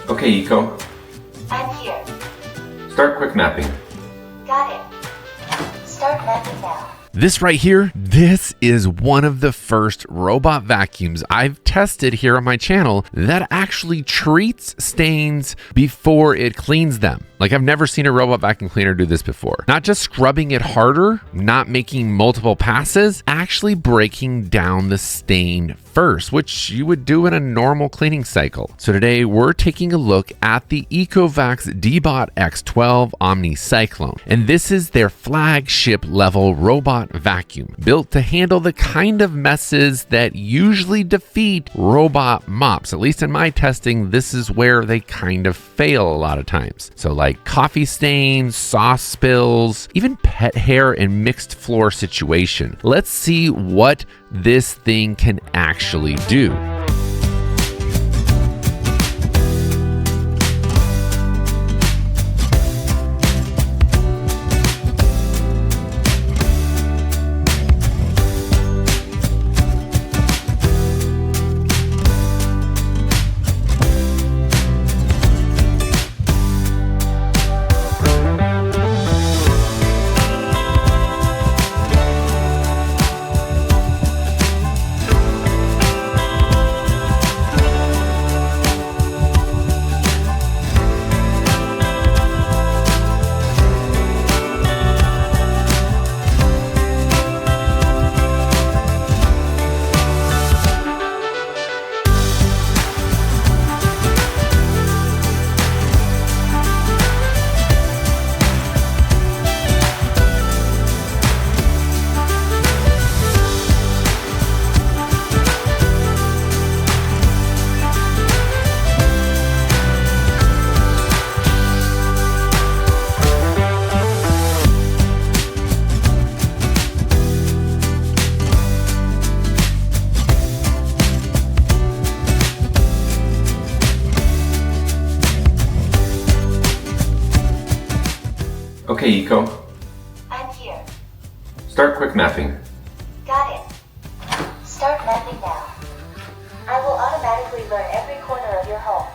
Okay, Eco. I'm here. Start quick mapping. Got it. Start mapping now. This right here, this is one of the first robot vacuums I've tested here on my channel that actually treats stains before it cleans them. Like, I've never seen a robot vacuum cleaner do this before. Not just scrubbing it harder, not making multiple passes, actually breaking down the stain first, which you would do in a normal cleaning cycle. So today we're taking a look at the ECOVACS DEEBOT X12 OmniCyclone. And this is their flagship level robot vacuum built to handle the kind of messes that usually defeat robot mops. At least in my testing, this is where they kind of fail a lot of times. So like coffee stains, sauce spills, even pet hair and mixed floor situation. Let's see what this thing can actually do. Okay, Eco. I'm here. Start quick mapping. Got it. Start mapping now. I will automatically learn every corner of your home.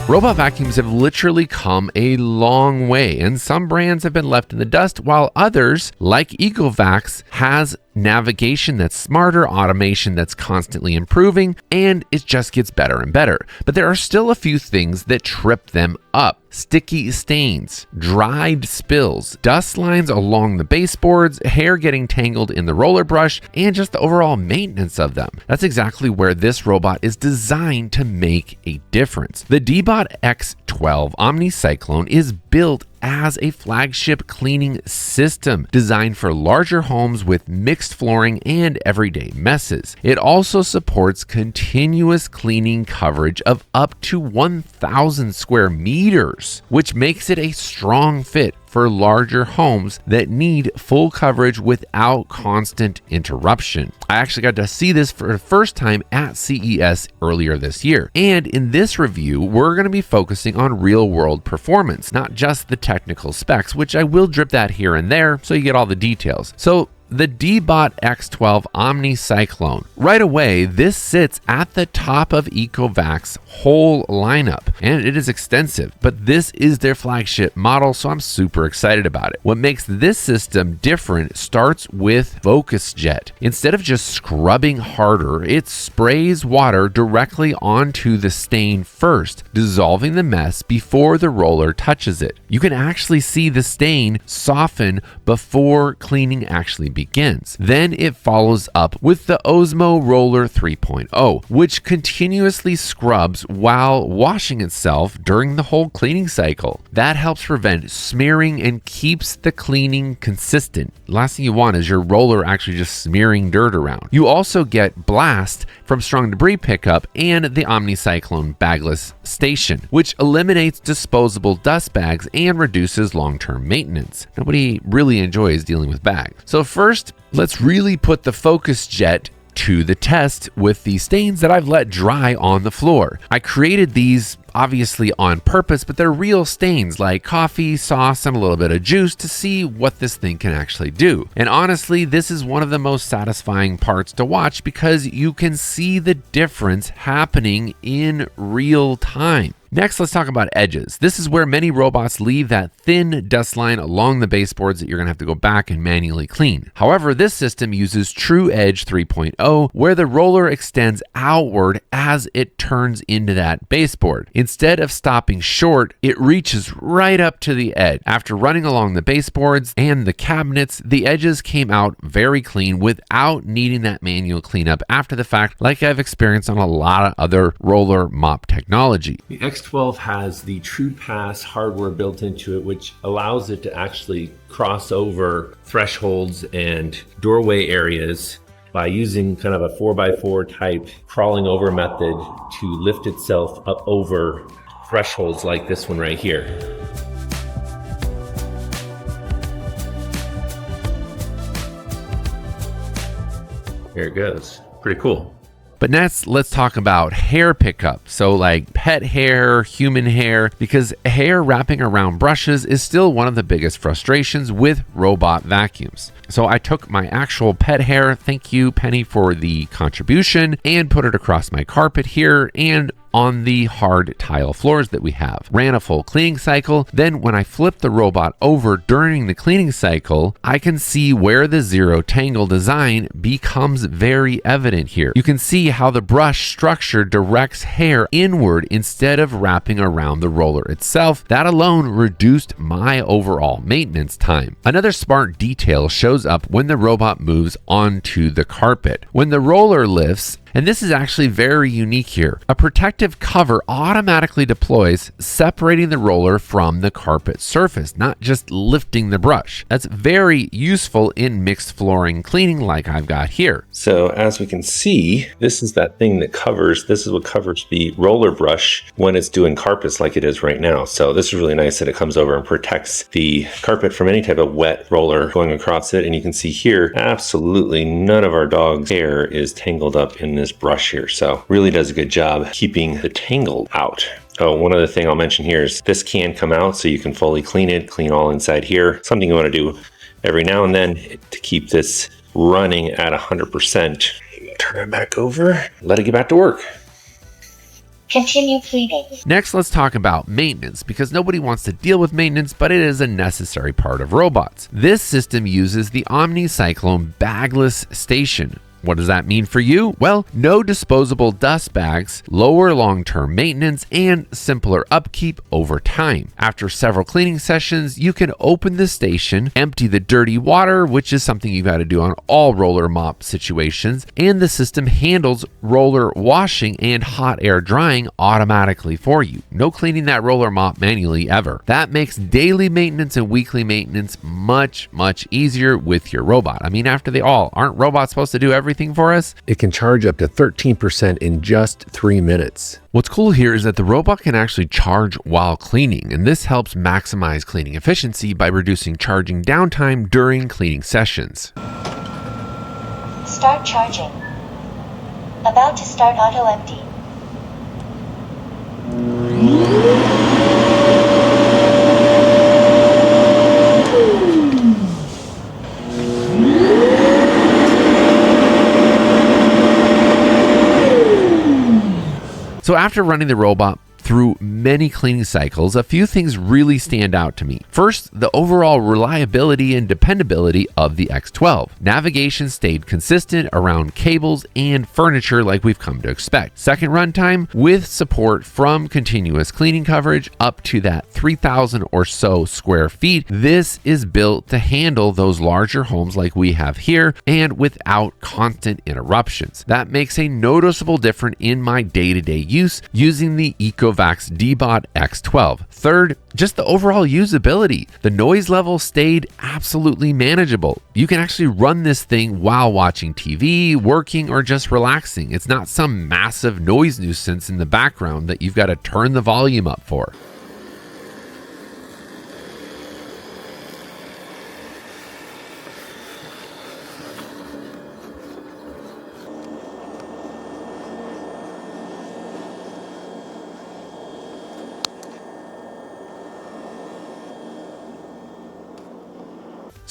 Robot vacuums have literally come a long way, and some brands have been left in the dust, while others, like ECOVACS, has navigation that's smarter, automation that's constantly improving, and it just gets better and better. But there are still a few things that trip them up. Sticky stains, dried spills, dust lines along the baseboards, hair getting tangled in the roller brush, and just the overall maintenance of them. That's exactly where this robot is designed to make a difference. The DEEBOT X12 OmniCyclone is built as a flagship cleaning system designed for larger homes with mixed flooring and everyday messes. It also supports continuous cleaning coverage of up to 1,000 square meters, which makes it a strong fit for larger homes that need full coverage without constant interruption. I actually got to see this for the first time at CES earlier this year. And in this review, we're going to be focusing on real world performance, not just the technical specs, which I will drip that here and there so you get all the details. So the DEEBOT X12 OmniCyclone. Right away, this sits at the top of ECOVACS' whole lineup, and it is extensive, but this is their flagship model, so I'm super excited about it. What makes this system different starts with FocusJet. Instead of just scrubbing harder, it sprays water directly onto the stain first, dissolving the mess before the roller touches it. You can actually see the stain soften before cleaning actually begins. Then it follows up with the OZMO Roller 3.0, which continuously scrubs while washing itself during the whole cleaning cycle. That helps prevent smearing and keeps the cleaning consistent. Last thing you want is your roller actually just smearing dirt around. You also get blast from strong debris pickup and the OmniCyclone bagless station, which eliminates disposable dust bags and reduces long-term maintenance. Nobody really enjoys dealing with bags. So first, let's really put the FocusJet to the test with the stains that I've let dry on the floor. I created these obviously on purpose, but they're real stains like coffee, sauce, and a little bit of juice to see what this thing can actually do. And honestly, this is one of the most satisfying parts to watch because you can see the difference happening in real time. Next, let's talk about edges. This is where many robots leave that thin dust line along the baseboards that you're gonna have to go back and manually clean. However, this system uses True Edge 3.0, where the roller extends outward as it turns into that baseboard. Instead of stopping short, it reaches right up to the edge. After running along the baseboards and the cabinets, the edges came out very clean without needing that manual cleanup after the fact, like I've experienced on a lot of other roller mop technology. The X12 has the True Pass hardware built into it, which allows it to actually cross over thresholds and doorway areas by using kind of a 4x4 type crawling over method to lift itself up over thresholds like this one right here. There it goes. Pretty cool. But next, let's talk about hair pickup. So like pet hair, human hair, because hair wrapping around brushes is still one of the biggest frustrations with robot vacuums. So I took my actual pet hair, thank you Penny for the contribution, and put it across my carpet here and on the hard tile floors that we have. Ran a full cleaning cycle. Then when I flip the robot over during the cleaning cycle, I can see where the zero tangle design becomes very evident here. You can see how the brush structure directs hair inward instead of wrapping around the roller itself. That alone reduced my overall maintenance time. Another smart detail shows up when the robot moves onto the carpet. When the roller lifts, and this is actually very unique here, a protective cover automatically deploys, separating the roller from the carpet surface, not just lifting the brush. That's very useful in mixed flooring cleaning like I've got here. So as we can see, this is that thing that covers, this is what covers the roller brush when it's doing carpets like it is right now. So this is really nice that it comes over and protects the carpet from any type of wet roller going across it. And you can see here, absolutely none of our dog's hair is tangled up in this brush here. So really does a good job keeping the tangle out. Oh, one other thing I'll mention here is this can come out so you can fully clean it, clean all inside here. Something you want to do every now and then to keep this running at 100%. Turn it back over, let it get back to work. Continue cleaning. Next, let's talk about maintenance, because nobody wants to deal with maintenance, but it is a necessary part of robots. This system uses the OmniCyclone bagless station. What does that mean for you? Well, no disposable dust bags, lower long-term maintenance, and simpler upkeep over time. After several cleaning sessions, you can open the station, empty the dirty water, which is something you got to do on all roller mop situations, and the system handles roller washing and hot air drying automatically for you. No cleaning that roller mop manually ever. That makes daily maintenance and weekly maintenance much easier with your robot. I mean, after aren't robots supposed to do everything for us? It can charge up to 13% in just 3 minutes. What's cool here is that the robot can actually charge while cleaning, and this helps maximize cleaning efficiency by reducing charging downtime during cleaning sessions. Start charging. About to start auto empty. So after running the robot through many cleaning cycles, a few things really stand out to me. First, the overall reliability and dependability of the X12. Navigation stayed consistent around cables and furniture like we've come to expect. Second runtime, with support from continuous cleaning coverage up to that 3,000 or so square feet. This is built to handle those larger homes like we have here and without constant interruptions. That makes a noticeable difference in my day-to-day use using the ECOVACS DEEBOT X12. Third, just the overall usability. The noise level stayed absolutely manageable. You can actually run this thing while watching TV, working, or just relaxing. It's not some massive noise nuisance in the background that you've got to turn the volume up for.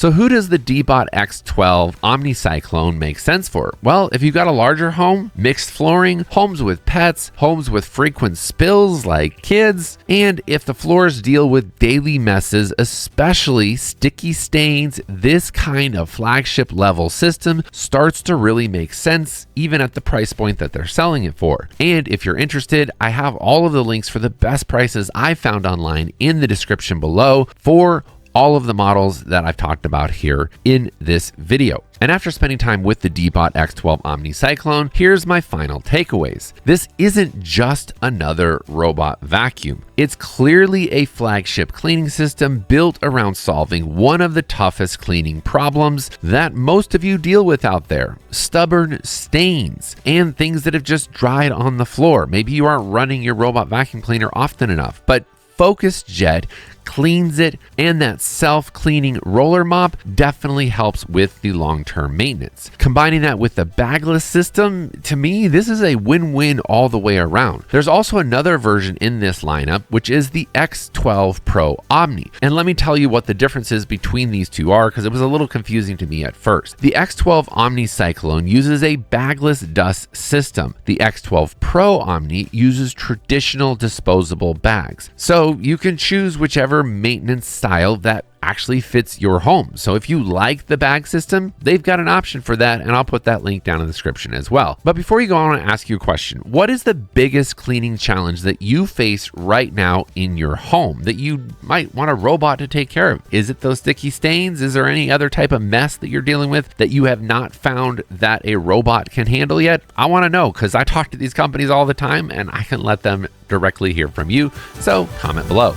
So who does the DEEBOT X12 OmniCyclone make sense for? Well, if you've got a larger home, mixed flooring, homes with pets, homes with frequent spills like kids, and if the floors deal with daily messes, especially sticky stains, this kind of flagship level system starts to really make sense even at the price point that they're selling it for. And if you're interested, I have all of the links for the best prices I found online in the description below for all of the models that I've talked about here in this video. And after spending time with the DEEBOT X12 OmniCyclone, here's my final takeaways. This isn't just another robot vacuum. It's clearly a flagship cleaning system built around solving one of the toughest cleaning problems that most of you deal with out there: stubborn stains and things that have just dried on the floor. Maybe you aren't running your robot vacuum cleaner often enough, but FocusJet cleans it, and that self-cleaning roller mop definitely helps with the long-term maintenance. Combining that with the bagless system, to me, this is a win-win all the way around. There's also another version in this lineup, which is the X12 Pro Omni. And let me tell you what the differences between these two are, because it was a little confusing to me at first. The X12 OmniCyclone uses a bagless dust system. The X12 Pro Omni uses traditional disposable bags. So you can choose whichever maintenance style that actually fits your home. So if you like the bag system, they've got an option for that, and I'll put that link down in the description as well. But before you go, I want to ask you a question. What is the biggest cleaning challenge that you face right now in your home that you might want a robot to take care of? Is it those sticky stains? Is there any other type of mess that you're dealing with that you have not found that a robot can handle yet? I want to know, because I talk to these companies all the time and I can let them directly hear from you. So comment below.